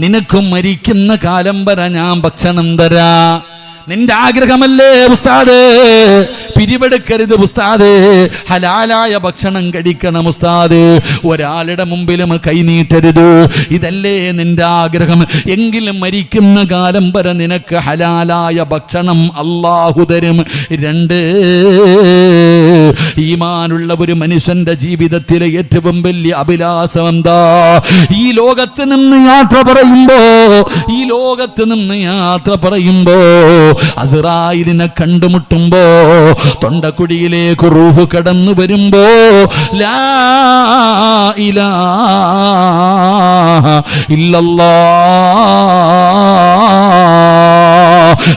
നിനക്കും മരിക്കുന്ന കാലം വരെ ഞാൻ ഭക്ഷണം തരാ. നിന്റെ ആഗ്രഹമല്ലേ ഉസ്താദ്? പിരിവെടുക്കരുത് ഉസ്താദ്, ഹലാലായ ഭക്ഷണം കഴിക്കണം ഉസ്താദ്, ഒരാളുടെ മുമ്പിലും കൈനീട്ടരുത്, ഇതല്ലേ നിന്റെ ആഗ്രഹം? എങ്കിലും മരിക്കുന്ന കാലം വരെ നിനക്ക് ഹലാലായ ഭക്ഷണം അല്ലാഹു തരും. 2, ഈമാനുള്ള ഒരു മനുഷ്യന്റെ ജീവിതത്തിലെ ഏറ്റവും വലിയ അഭിലാഷം എന്താ? ഈ ലോകത്ത് നിന്ന് യാത്ര പറയുമ്പോ അസ്റായിലിനെ കണ്ടുമുട്ടുമ്പോ തൊണ്ടക്കുടിയിലേക്ക് റൂഹ് കടന്നു വരുമ്പോ ലാ ഇലാഹ ഇല്ലല്ലാഹ്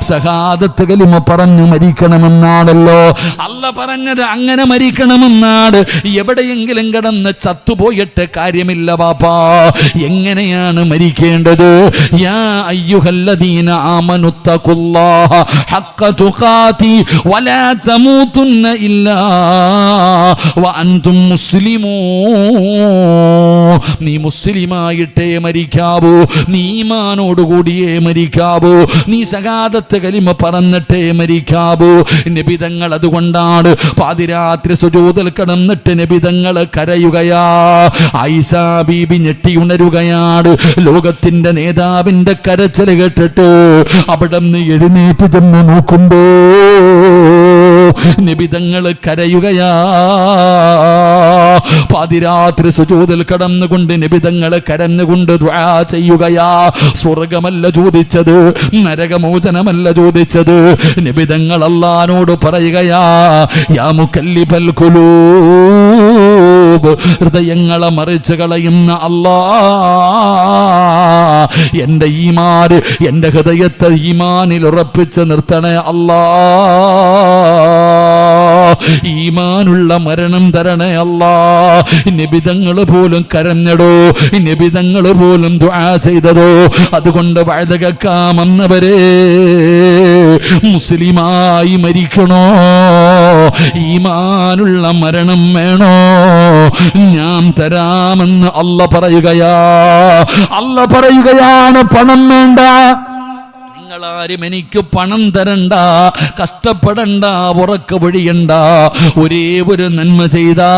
ശഹാദത്ത് കലിമ പറഞ്ഞു മരിക്കണമെന്നാണല്ലോ അല്ല പറഞ്ഞത്. അങ്ങനെ മരിക്കണമെന്നാണ്. എവിടെയെങ്കിലും കിടന്ന് ചത്തുപോയിട്ട് കാര്യമില്ല പാപ്പാ. എങ്ങനെയാണ് മരിക്കേണ്ടത്? യാ അയ്യുഹല്ലദീന ആമനുത്തഖുല്ലാഹ ഹഖ്ക തുഖാതി വലാ തമൂതുന്ന ഇല്ലാ വഅൻതും മുസ്ലിമൂൻ. നീ മുസ്ലിമായിട്ടേ മരിക്കാവൂ, നീ ഈമാനോടുകൂടിയേ മരിക്കാവൂ, നീ ശഹാദത്ത് കലിമ പറഞ്ഞിട്ടേ മരിക്കാവൂ. നബിതങ്ങൾ അതുകൊണ്ടാണ് പാതിരാത്രി സുജൂദിൽ കിടന്നിട്ട് നബിതങ്ങൾ കരയുകയാ. ആയിഷ ബീബി ഞെട്ടിയുണരുകയാണ്. ലോകത്തിന്റെ നേതാവിന്റെ കരച്ചിൽ കേട്ടിട്ട് അവിടെ നിന്ന് എഴുന്നേറ്റ് ചെന്ന് നോക്കുമ്പോ നബിതങ്ങൾ കരയുകയാ. പാതിരാത്രി സുജൂദിൽ കടന്നുകൊണ്ട് നബിതങ്ങൾ കരഞ്ഞുകൊണ്ട് ദുആ ചെയ്യുകയാ. സ്വർഗമല്ല ചോദിച്ചത്, നരകമോചനമല്ല ചോദിച്ചത്. നബിതങ്ങൾ അല്ലാഹുവോട് പറയുകയാ, യാ മുകല്ലിബൽ ഖുലൂബ്, ഹൃദയങ്ങളെ മറിച്ച് കളയുന്ന അല്ലാഹ്, എന്റെ ഈമാൻ, എന്റെ ഹൃദയത്തെ ഈമാനിൽ ഉറപ്പിച്ച് നിർത്തണേ അല്ലാഹ്, ഈമാനുള്ള മരണം തരണേ അല്ലാഹ്. നബിതങ്ങൾ പോലും കരഞ്ഞടോ, നബിതങ്ങൾ പോലും ദുആ ചെയ്തതോ. അതുകൊണ്ട് വഅദ കേൾക്കാമെന്നവരെ മുസ്ലിമായി മരിക്കണോ? ഈമാനുള്ള മരണം വേണോ? ഞാൻ തരാമെന്ന് അല്ല പറയുകയാ. അല്ല പറയുകയാണ്, പണം വേണ്ട, നിങ്ങളാരും എനിക്ക് പണം തരണ്ട, കഷ്ടപ്പെടണ്ട, ഉറക്ക പൊഴിയണ്ട. ഒരേ ഒരു നന്മ ചെയ്താ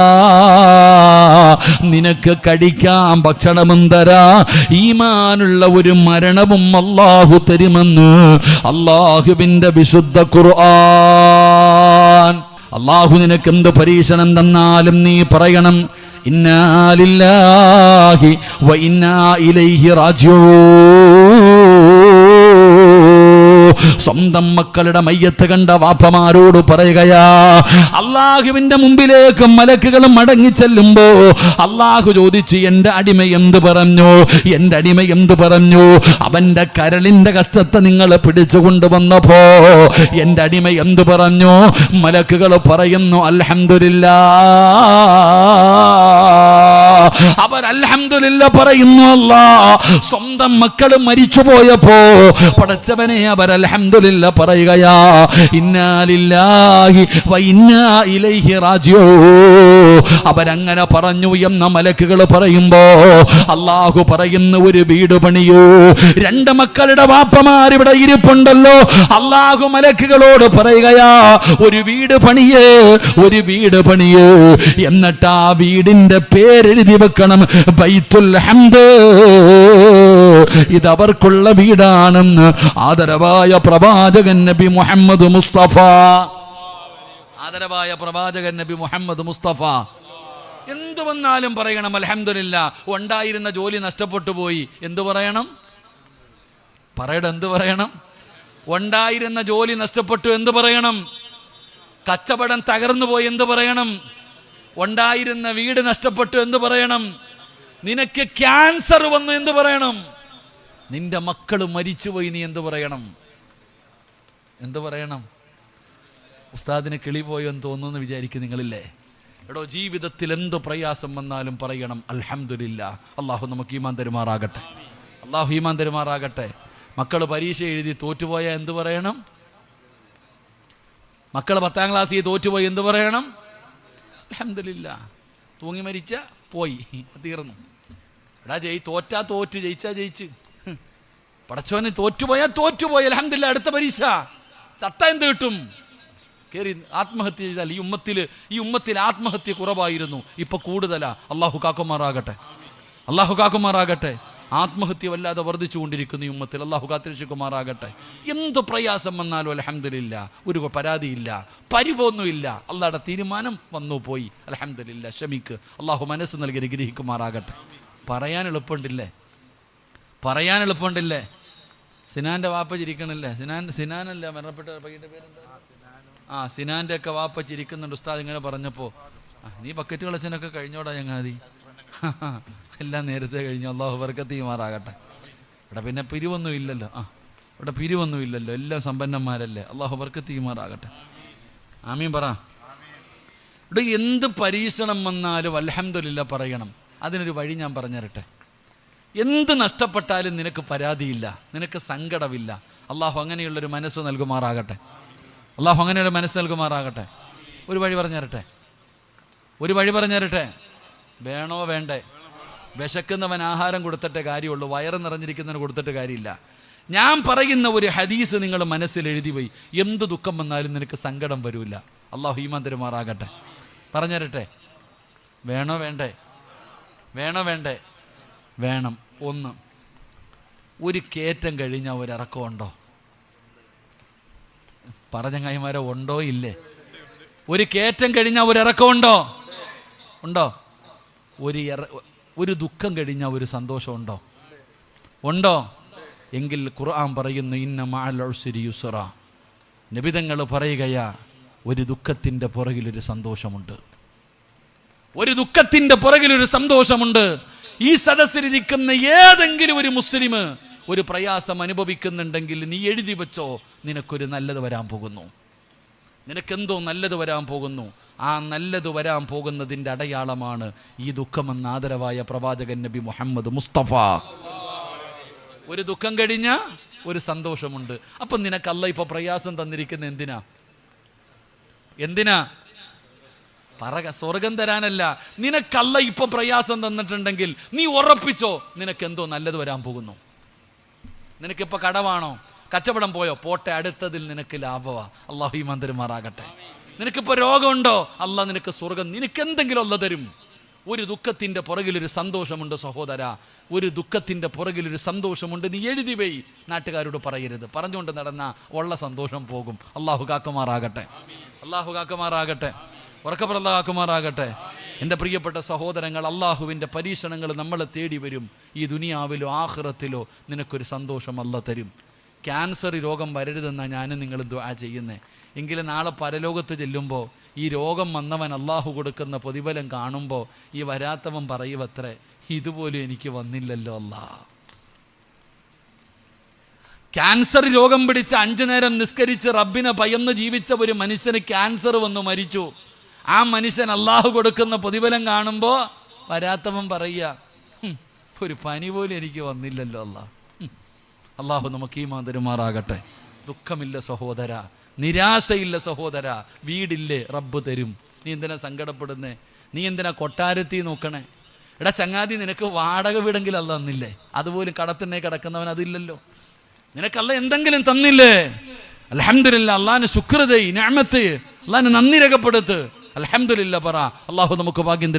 നിനക്ക് കഴിക്കാൻ ഭക്ഷണവും തരാ, ഈമാനുള്ള ഒരു മരണവും അല്ലാഹു തരുമെന്ന് അല്ലാഹുവിന്റെ വിശുദ്ധ ഖുർആൻ. അല്ലാഹു നിനക്ക് എന്ത് പരീക്ഷണം തന്നാലും നീ പറയണം, ഇന്നാ ലില്ലാഹി വ ഇന്നാ ഇലൈഹി റാജിഊൻ. സ്വന്തം മക്കളുടെ മയ്യത്ത് കണ്ട വാപ്പമാരോട് പറയുകയാ, അള്ളാഹുവിന്റെ മുമ്പിലേക്ക് മലക്കുകൾ മടങ്ങി ചെല്ലുമ്പോ അള്ളാഹു ചോദിച്ചു, എന്റെ അടിമ എന്ത് പറഞ്ഞു? എന്റെ അടിമ എന്ത് പറഞ്ഞു? അവന്റെ കരളിന്റെ കഷ്ടത്തെ നിങ്ങൾ പിടിച്ചു കൊണ്ടുവന്നപ്പോ എന്റെ അടിമ എന്ത് പറഞ്ഞു? മലക്കുകൾ പറയുന്നു, അൽഹംദുലില്ലാഹ്. അവർ അൽഹംദുലില്ലാ പറയുന്നു. അല്ലാഹ് സ്വന്തം മക്കൾ മരിച്ചുപോയപ്പോ പടച്ചവനെ അവർ അൽഹംദുലില്ലാ പറയുകയാ. ഇന്നാ ലില്ലാഹി വ ഇന്നാ ഇലൈഹി റാജിഊൻ. അവരങ്ങനെ പറഞ്ഞു എന്ന മലക്കുകൾ പറയുമ്പോ അല്ലാഹു പറയുന്ന, ഒരു വീട് പണിയൂ. 2 മക്കളുടെ വാപ്പമാർ ഇവിടെ ഇരിപ്പുണ്ടല്ലോ. അല്ലാഹു മലക്കുകളോട് പറയുകയാ, ഒരു വീട് പണിയേ, ഒരു വീട് പണിയേ. എന്നിട്ട് ആ വീടിന്റെ പേരെഴുതി വെക്കണം, ബൈത്തുൽ ഹംദ്. ഇതവർക്കുള്ള വീടാണെന്ന് ആദരവായ പ്രവാചകൻ നബി മുഹമ്മദ് മുസ്തഫ, ആദരവായ പ്രവാചകൻ നബി മുഹമ്മദ് മുസ്തഫ. എന്തു വന്നാലും പറയണം അൽഹംദുലില്ലാ. ഉണ്ടായിരുന്ന ജോലി നഷ്ടപ്പെട്ടു പോയി, എന്തു പറയണം? പറയട, എന്ത് പറയണം? ഉണ്ടായിരുന്ന ജോലി നഷ്ടപ്പെട്ടു, എന്ത് പറയണം? കച്ചവടം തകർന്നു പോയി, എന്ത് പറയണം? ഉണ്ടായിരുന്ന വീട് നഷ്ടപ്പെട്ടു, എന്ത് പറയണം? നിനക്ക് ക്യാൻസർ വന്നു, എന്ത് പറയണം? നിന്റെ മക്കൾ മരിച്ചുപോയി, നീ എന്ത് പറയണം? എന്ത് പറയണം? ഉസ്താദിന് കിളി പോയോ എന്ന് തോന്നുന്നു വിചാരിക്കും നിങ്ങളില്ലേ? എടോ, ജീവിതത്തിൽ എന്ത് പ്രയാസം വന്നാലും പറയണം അൽഹംദുലില്ലാ. അള്ളാഹു നമുക്ക് ഈമാൻ തരുമാറാകട്ടെ, അള്ളാഹു ഈമാൻ തരുമാറാകട്ടെ. മക്കൾ പരീക്ഷ എഴുതി തോറ്റുപോയാൽ എന്ത് പറയണം? മക്കൾ 10ാം ക്ലാസ്സിൽ തോറ്റുപോയി, എന്ത് പറയണം? അൽഹംദുലില്ലാ. തൂങ്ങി മരിച്ച പോയി, തീർന്നു. എടാ തോറ്റാ തോറ്റ്, ജയിച്ചാ ജയിച്ച്. പടച്ചോനെ തോറ്റുപോയാൽ അൽഹംദുലില്ലാ, അടുത്ത പരീക്ഷ ചത്ത എന്ത് കിട്ടും? കയറി ആത്മഹത്യ ചെയ്താൽ ഈ ഉമ്മത്തിൽ ആത്മഹത്യ കുറവായിരുന്നു, ഇപ്പൊ കൂടുതലാ. അള്ളാഹു കാക്കുമാറാകട്ടെ. ആത്മഹത്യ വല്ലാതെ വർദ്ധിച്ചുകൊണ്ടിരിക്കുന്നു ഈ ഉമ്മത്തിൽ. അള്ളാഹു കാത്തിരക്ഷിക്കുമാറാകട്ടെ. എന്ത് പ്രയാസം വന്നാലും അൽഹംദുലില്ലാ, ഒരു പരാതിയില്ല, പരിവൊന്നുമില്ല. അള്ളാഹുടെ തീരുമാനം വന്നു പോയി, അൽഹംദുലില്ലാ. ക്ഷമിക്ക്. അള്ളാഹു മനസ്സ് നൽകി അനുഗ്രഹിക്കുമാറാകട്ടെ. പറയാൻ എളുപ്പമുണ്ടില്ലേ? സിനാന്റെ വാപ്പ ചിരിക്കണില്ലേ? സിനാനല്ല മരണപ്പെട്ട പയ്യന്റെ പേരെന്താ? സിനാന്റെ ഒക്കെ വാപ്പ ചിരിക്കുന്നുണ്ട്. ഉസ്താദ് ഇങ്ങനെ പറഞ്ഞപ്പോ, നീ ബക്കറ്റ് കളച്ചനൊക്കെ കഴിഞ്ഞോടാ ചങ്ങാതി. എല്ലാം നേരത്തെ കഴിഞ്ഞു. അള്ളാഹു ബർക്കത്ത് ചെയ്യുമാറാകട്ടെ. ഇവിടെ പിന്നെ പിരിവൊന്നും ഇല്ലല്ലോ. എല്ലാം സമ്പന്നന്മാരല്ലേ. അള്ളാഹു ബർക്കത്ത് ചെയ്യുമാറാകട്ടെ. ആമീൻ പറ. ഇവിടെ എന്ത് പരീക്ഷണം വന്നാലും അൽഹംദുലില്ലാ പറയണം. അതിനൊരു വഴി ഞാൻ പറഞ്ഞുതരട്ടെ. എന്ത് നഷ്ടപ്പെട്ടാലും നിനക്ക് പരാതിയില്ല, നിനക്ക് സങ്കടമില്ല. അള്ളാഹു അങ്ങനെയുള്ളൊരു മനസ്സ് നൽകുമാറാകട്ടെ. ഒരു വഴി പറഞ്ഞു തരട്ടെ. വേണോ വേണ്ടേ? വിശക്കുന്നവൻ ആഹാരം കൊടുത്തിട്ടേ കാര്യമുള്ളൂ, വയറ് നിറഞ്ഞിരിക്കുന്നവന് കൊടുത്തിട്ട് കാര്യമില്ല. ഞാൻ പറയുന്ന ഒരു ഹദീസ് നിങ്ങൾ മനസ്സിൽ എഴുതി പോയി. എന്ത് ദുഃഖം വന്നാലും നിനക്ക് സങ്കടം വരില്ല. അള്ളാഹു ഈമാൻ തരുമാറാകട്ടെ. പറഞ്ഞു തരട്ടെ. വേണോ വേണ്ടേ? വേണം. ഒന്ന്, ഒരു കയറ്റം കഴിഞ്ഞാൽ ഒരിറക്കമുണ്ടോ? പറഞ്ഞങ്ങായിമാരെ ഉണ്ടോ ഇല്ലേ? ഒരു കയറ്റം കഴിഞ്ഞാൽ ഒരിറക്കമുണ്ടോ? ഒരു ദുഃഖം കഴിഞ്ഞാൽ ഒരു സന്തോഷമുണ്ടോ? എങ്കിൽ ഖുർആൻ പറയുന്നു, ഇന്ന മഅൽ ഉസ്രി യുസ്റ. നബിതങ്ങൾ പറയുകയാ, ഒരു ദുഃഖത്തിൻ്റെ പുറകിലൊരു സന്തോഷമുണ്ട്. ഈ സദസ്സിലിരിക്കുന്ന ഏതെങ്കിലും ഒരു മുസ്ലിം ഒരു പ്രയാസം അനുഭവിക്കുന്നുണ്ടെങ്കിൽ നീ എഴുതി വെച്ചോ, നിനക്കൊരു നല്ലത് വരാൻ പോകുന്നു. നിനക്കെന്തോ നല്ലത് വരാൻ പോകുന്നു. ആ നല്ലത് വരാൻ പോകുന്നതിൻ്റെ അടയാളമാണ് ഈ ദുഃഖമെന്ന ആദരവായ പ്രവാചകൻ നബി മുഹമ്മദ് മുസ്തഫ. ഒരു ദുഃഖം കഴിഞ്ഞ ഒരു സന്തോഷമുണ്ട്. അപ്പം നിനക്ക് അല്ലാഹ് ഇപ്പൊ പ്രയാസം തന്നിരിക്കുന്ന എന്തിനാ? സ്വർഗം തരാനല്ല. നിനക്ക് അല്ലാഹ് ഇപ്പൊ പ്രയാസം തന്നിട്ടുണ്ടെങ്കിൽ നീ ഉറപ്പിച്ചോ, നിനക്കെന്തോ നല്ലത് വരാൻ പോകുന്നു. നിനക്കിപ്പോൾ കടമാണോ? കച്ചവടം പോയോ? പോട്ടെ, അടുത്തതിൽ നിനക്ക് ലാഭമാ. അള്ളാഹു ഈമാൻ തരുമാറാകട്ടെ. നിനക്കിപ്പോൾ രോഗമുണ്ടോ? അള്ളാഹ് നിനക്ക് സ്വർഗം, നിനക്കെന്തെങ്കിലും അള്ളാഹ് തരും. ഒരു ദുഃഖത്തിൻ്റെ പുറകിലൊരു സന്തോഷമുണ്ട് സഹോദര, ഒരു ദുഃഖത്തിൻ്റെ പുറകിലൊരു സന്തോഷമുണ്ട്. നീ എഴുതി പോയി, നാട്ടുകാരോട് പറയരുത്. പറഞ്ഞുകൊണ്ട് നടന്ന ഉള്ള സന്തോഷം പോകും. അള്ളാഹു കാക്കുമാറാകട്ടെ. ഉറക്കപ്പുറം അല്ലാഹു കാക്കുമാറാകട്ടെ. എൻ്റെ പ്രിയപ്പെട്ട സഹോദരങ്ങൾ, അള്ളാഹുവിൻ്റെ പരീക്ഷണങ്ങൾ നമ്മളെ തേടി വരും. ഈ ദുനിയാവിലോ ആഖിറത്തിലോ നിനക്കൊരു സന്തോഷം അല്ലാഹ് തരും. ക്യാൻസർ രോഗം വരരുതെന്നാണ് ഞാനും നിങ്ങൾ ദുആ ചെയ്യുന്നത്. എങ്കിലും നാളെ പരലോകത്ത് ചെല്ലുമ്പോൾ ഈ രോഗം വന്നവൻ അള്ളാഹു കൊടുക്കുന്ന പ്രതിഫലം കാണുമ്പോൾ ഈ വരാത്തവൻ പറയുവത്രേ, ഇതുപോലും എനിക്ക് വന്നില്ലല്ലോ അല്ലാ. ക്യാൻസർ രോഗം പിടിച്ച് 5 നേരം നിസ്കരിച്ച് റബ്ബിനെ ഭയന്ന് ജീവിച്ച ഒരു മനുഷ്യന് ക്യാൻസർ വന്നു മരിച്ചു. ആ മനുഷ്യൻ അള്ളാഹു കൊടുക്കുന്ന പ്രതിഫലം കാണുമ്പോൾ വരാത്തവൻ പറയുക, ഒരു പനി പോലും എനിക്ക് വന്നില്ലല്ലോ അല്ലാ. അള്ളാഹു നമുക്ക് ഈമാൻ തരുമാറാകട്ടെ. ദുഃഖമില്ല സഹോദര, നിരാശയില്ല സഹോദര. വീടില്ലേ? റബ്ബ് തരും. നീ എന്തിനാ സങ്കടപ്പെടുന്നേ? നീ എന്തിനാ കൊട്ടാരത്തി നോക്കണേ? എടാ ചങ്ങാതി, നിനക്ക് വാടക വീടെങ്കിലും അല്ലാഹ് തന്നില്ലേ? അതുപോലും കടത്തിനെ കിടക്കുന്നവൻ അതില്ലല്ലോ. നിനക്കല്ല എന്തെങ്കിലും തന്നില്ലേ? അൽഹംദുലില്ലാ. അള്ളാഹിന് ശുക്ർ ചെയ്യ്, നിഅമത്ത്, അള്ളാഹിന് നന്ദി രേഖപ്പെടുത്ത്. അൽഹംദുലില്ലാ പറ. അള്ളാഹു നമുക്ക് ഭാഗ്യം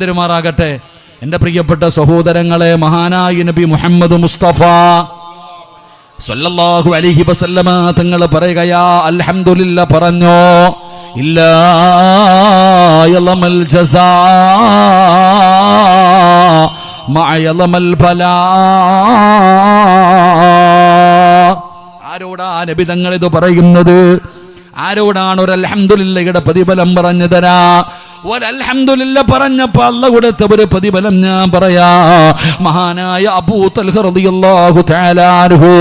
തരുമാറാകട്ടെ. എൻ്റെ പ്രിയപ്പെട്ട സഹോദരങ്ങളെ, മഹാനായ നബി മുഹമ്മദ് മുസ്തഫ സല്ലല്ലാഹു അലൈഹി വസല്ലമ തങ്ങൾ പറയുകയാ, അൽഹംദുലില്ലാ പറഞ്ഞോ, ഇല്ലാ യളമൽ ജസാ മഅ യളമൽ ബലാ. ആരോടാ നബി തങ്ങൾ ഇത് പറയുന്നത്? ആരോടാണ് ഒരു അൽഹംദുലില്ലയുടെ പ്രതിഫലം പറഞ്ഞു തരാ? ഒരൽഹംദുലില്ലാ പറഞ്ഞപ്പോൾ അല്ലാഹു കൊടുത്ത ഒരു പ്രതിഫലം ഞാൻ പറയാ. മഹാനായ അബൂ തൽഹ റളിയല്ലാഹു തആല അൻഹു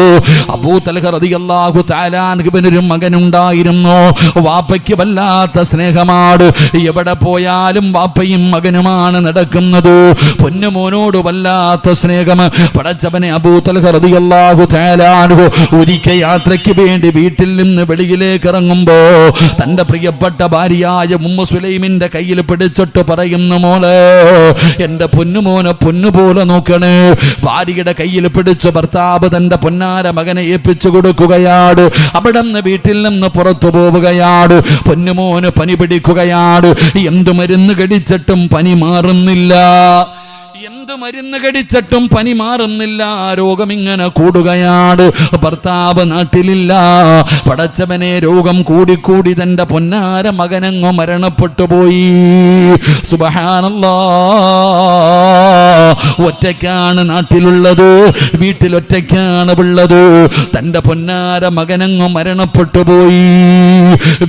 ഒരു മകനുണ്ടായിരുന്നു. വാപ്പയ്ക്ക് വല്ലാത്ത സ്നേഹമാണ്. എവിടെ പോയാലും വാപ്പയും മകനുമാണ് നടക്കുന്നത്. പൊന്നുമോനോട് വല്ലാത്ത സ്നേഹം. പടച്ചവനെ, അബൂ തൽഹ റളിയല്ലാഹു തആല അൻഹു ഒരിക്കൽ യാത്രയ്ക്ക് വേണ്ടി വീട്ടിൽ നിന്ന് വെളിയിലേക്ക് ഇറങ്ങുമ്പോ തന്റെ പ്രിയപ്പെട്ട ഭാര്യയായ ഉമ്മു സുലൈമിന്റെ കയ്യിൽ കയ്യിൽ പിടിച്ചിട്ട് പറയുന്നു, മോളെ എന്റെ പൊന്നുമോനെ പൊന്നുപോലെ നോക്കണേ. ഭാര്യയുടെ കയ്യിൽ പിടിച്ച് ഭർത്താവ് തന്റെ പൊന്നാര മകനെ ഏൽപ്പിച്ചു കൊടുക്കുകയാണ്. അവിടെ നിന്ന് വീട്ടിൽ നിന്ന് പുറത്തു പോവുകയാണ്. പൊന്നുമോന് പനി പിടിക്കുകയാണ്. എന്തു മരുന്ന് കടിച്ചിട്ടും പനി മാറുന്നില്ല. എന്ത് മരുന്ന് കടിച്ചിട്ടും പനി മാറുന്നില്ല. രോഗം ഇങ്ങനെ കൂടുകയാണ്. ഭർത്താവ് നാട്ടിലില്ല. പടച്ചവനെ, രോഗം കൂടിക്കൂടി തന്റെ പൊന്നാര മകനങ്ങ് മരണപ്പെട്ടു പോയി. സുബ്ഹാനല്ലാഹ്. ഒറ്റയ്ക്കാണ് നാട്ടിലുള്ളത്, വീട്ടിലൊറ്റയ്ക്കാണ് ഉള്ളത്. തന്റെ പൊന്നാര മകനങ്ങ് മരണപ്പെട്ടു പോയി.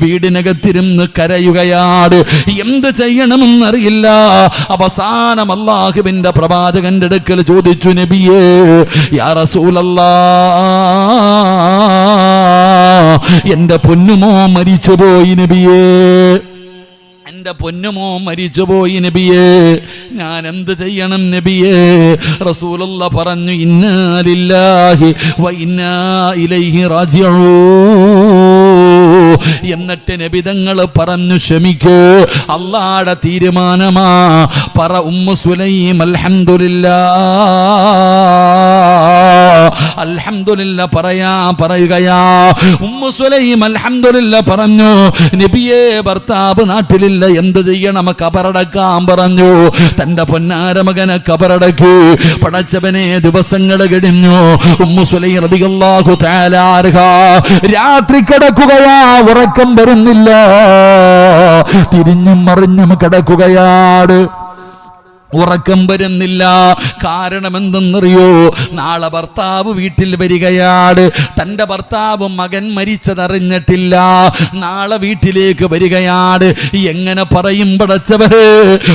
വീടിനകത്തിരുന്ന് കരയുകയാണ്. എന്ത് ചെയ്യണമെന്നറിയില്ല. അവസാനം അല്ലാഹുവിന്റെ പ്രവാചകന്റെ അടുക്കൽ ചോദിച്ചു, നബിയേ, യാ റസൂലല്ലാഹ്, എന്റെ പൊന്നുമോ മരിച്ചുപോയി നബിയേ, എന്റെ പൊന്നുമോ മരിച്ചുപോയി നബിയേ, ഞാൻ എന്ത് ചെയ്യണം നബിയേ? റസൂലുള്ളാഹി പറഞ്ഞു, ഇന്നാ ലില്ലാഹി വ ഇന്നാ ഇലൈഹി റാജിഊൻ. എന്നിട്ട് നബി തങ്ങൾ പറഞ്ഞു, ക്ഷമിക്കൂ, അല്ലാഹുവിന്റെ തീരുമാനമാ. പറ ഉമ്മു സുലൈം അൽഹംദുലില്ലാഹ്, അൽഹംദുലില്ലാഹ് പറയുകയാ. ഉമ്മു സുലൈം അൽഹംദുലില്ലാഹ് പറഞ്ഞു, നബിയേ, ഭർത്താവ് നാട്ടിലില്ല, എന്ത് ചെയ്യണം? കബറടക്കാൻ പറഞ്ഞു. തന്റെ പൊന്നാര മകനെ കബറടക്കി. പടച്ചവനെ, ദിവസങ്ങൾ കഴിഞ്ഞു. ഉമ്മു സുലൈം റളിയല്ലാഹു തആല അൻഹ രാത്രി കിടക്കുകയാ. ഉറക്കം വരുന്നില്ല. തിരിഞ്ഞും മറിഞ്ഞും കിടക്കുകയാണ്. ഉറക്കം വരുന്നില്ല. കാരണം എന്തെന്നറിയോ? നാളെ ഭർത്താവ് വീട്ടിൽ വരികയാണ്. തൻ്റെ ഭർത്താവ് മകൻ മരിച്ചതറിഞ്ഞിട്ടില്ല. നാളെ വീട്ടിലേക്ക് വരികയാണ്. എങ്ങനെ പറയും പടച്ചവരെ?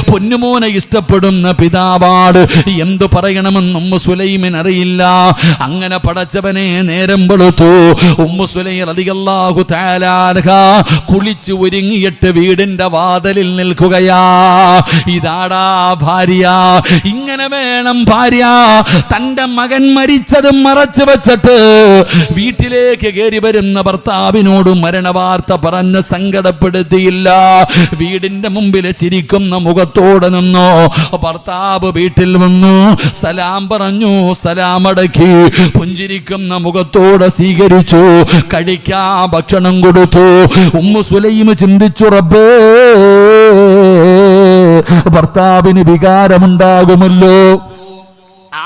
പൊന്നുമോനെ ഇഷ്ടപ്പെടുന്ന പിതാവാണ്. എന്തു പറയണമെന്ന് ഉമ്മു സുലൈമിന് അറിയില്ല. അങ്ങനെ പടച്ചവനെ, നേരം വെളുത്തു. ഉമ്മു സുലൈം റളിയല്ലാഹു തആല അൻഹ കുളിച്ചു ഒരുങ്ങിയിട്ട് വീടിന്റെ വാതിലിൽ നിൽക്കുകയാ. ഇതാടാ ഭാര്യ. ഇങ്ങനെ വേണം ഭാര്യ. തന്റെ മകൻ മരിച്ചതും മറച്ചു വെച്ചിട്ട് വീട്ടിലേക്ക് കയറി വരുന്ന ഭർത്താവിനോട് മരണവാർത്ത പറഞ്ഞ് സങ്കടപ്പെടുത്തിയില്ല. വീടിന്റെ മുമ്പിൽ ചിരിക്കുന്ന മുഖത്തോടെ നിന്നോ. ഭർത്താവ് വീട്ടിൽ വന്നു, സലാം പറഞ്ഞു, സലാം അടക്കി പുഞ്ചിരിക്കുന്ന മുഖത്തോടെ സ്വീകരിച്ചു. കഴിക്കാൻ ഭക്ഷണം കൊടുത്തു. ഉമ്മു സുലൈം ചിന്തിച്ചു, റബ്ബേ, ഭർത്താവിന് വികാരമുണ്ടാകുമല്ലോ,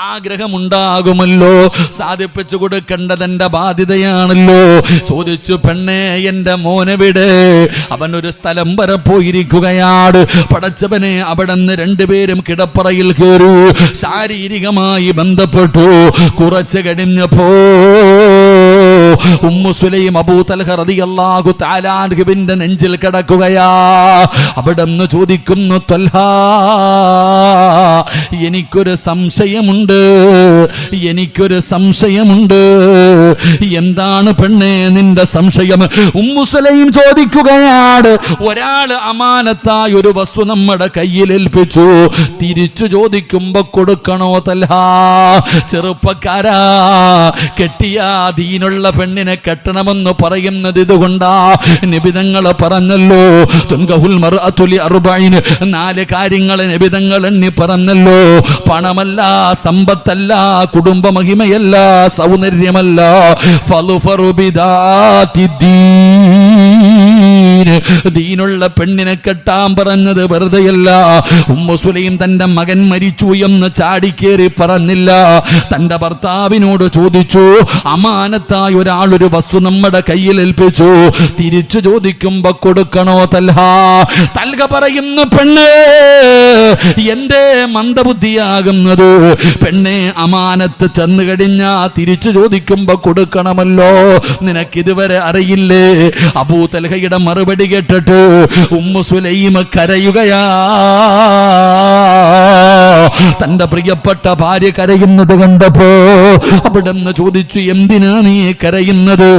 ആഗ്രഹമുണ്ടാകുമല്ലോ, സാധിപ്പിച്ചു കൊടുക്കേണ്ടത് എന്റെ ബാധ്യതയാണല്ലോ. ചോദിച്ചു, പെണ്ണേ, എന്റെ മോനെവിടെ? അവനൊരു സ്ഥലം വരെ പോയിരിക്കുകയാണ്. പടച്ചവനെ, അവിടെ നിന്ന് രണ്ടുപേരും കിടപ്പറയിൽ കയറി ശാരീരികമായി ബന്ധപ്പെട്ടു. കുറച്ച് കഴിഞ്ഞപ്പോ ഉമ്മു സുലൈം അബൂ തൽഹ റളിയല്ലാഹു തആല അൻഹുവിന്റെ നെഞ്ചിൽ കിടക്കുകയാ. അവിടെന്ന് ചോദിക്കുന്നു, തൽഹ, എനിക്കൊരു സംശയമുണ്ട്, എനിക്കൊരു സംശയമുണ്ട്. എന്താണ് പെണ്ണേ നിന്റെ സംശയം? ഉമ്മു സുലൈം ചോദിക്കുകയാണ്. ഒരാൾ അമാനത്തായി ഒരു വസ്തു നമ്മുടെ കയ്യിൽ ഏൽപ്പിച്ചു. തിരിച്ചു ചോദിക്കുമ്പോ കൊടുക്കണോ തൽഹ? ചെറുപ്പക്കാരാ, കെട്ടിയ ദീനുള്ള പെണ്ണിനെ കെട്ടണമെന്ന് പറയുന്നത് ഇതുകൊണ്ടാ. നിബിതങ്ങൾ പറഞ്ഞല്ലോ, തുൻകഹുൽ മർഅതു ലിഅർബഈൻ, 4 കാര്യങ്ങൾ നിബിതങ്ങൾ എണ്ണി പറഞ്ഞല്ലോ. പണമല്ല, സമ്പത്തല്ല, കുടുംബ മഹിമയല്ല, സൗന്ദര്യമല്ല. ഫളുഫറു ബിദാത്തിദ്ദീൻ, ദീനുള്ള പെണ്ണിനെ കെട്ടാൻ പറഞ്ഞത് വെറുതെയല്ല. ഉമ്മു സുലൈം തന്റെ മകൻ മരിച്ചു എന്ന് ചാടിക്കേറി പറഞ്ഞില്ല. തന്റെ ഭർത്താവിനോട് ചോദിച്ചു, അമാനത്തായി ഒരാൾ ഒരു വസ്തു നമ്മുടെ കയ്യിൽ ഏൽപ്പിച്ചു. തിരിച്ചു ചോദിക്കുമ്പോ കൊടുക്കണോ തൽഹ? തൽഹ പറയുന്നു, പെണ്ണേ, എന്റെ മന്ദബുദ്ധിയാകുന്നത്, പെണ്ണെ, അമാനത്ത് ചെന്നു കഴിഞ്ഞാ തിരിച്ചു ചോദിക്കുമ്പോ കൊടുക്കണമല്ലോ. നിനക്കിതുവരെ അറിയില്ലേ? അബൂ തൽഹയുടെ മറുപടി കേട്ടിട്ട് ഉമ്മു സുലൈം കരയുകയാ. തന്റെ പ്രിയപ്പെട്ട ഭാര്യ കരയുന്നത് കണ്ടപ്പോ അവിടുന്ന് ചോദിച്ചു, എന്തിനാ നീ കരയുന്നത്?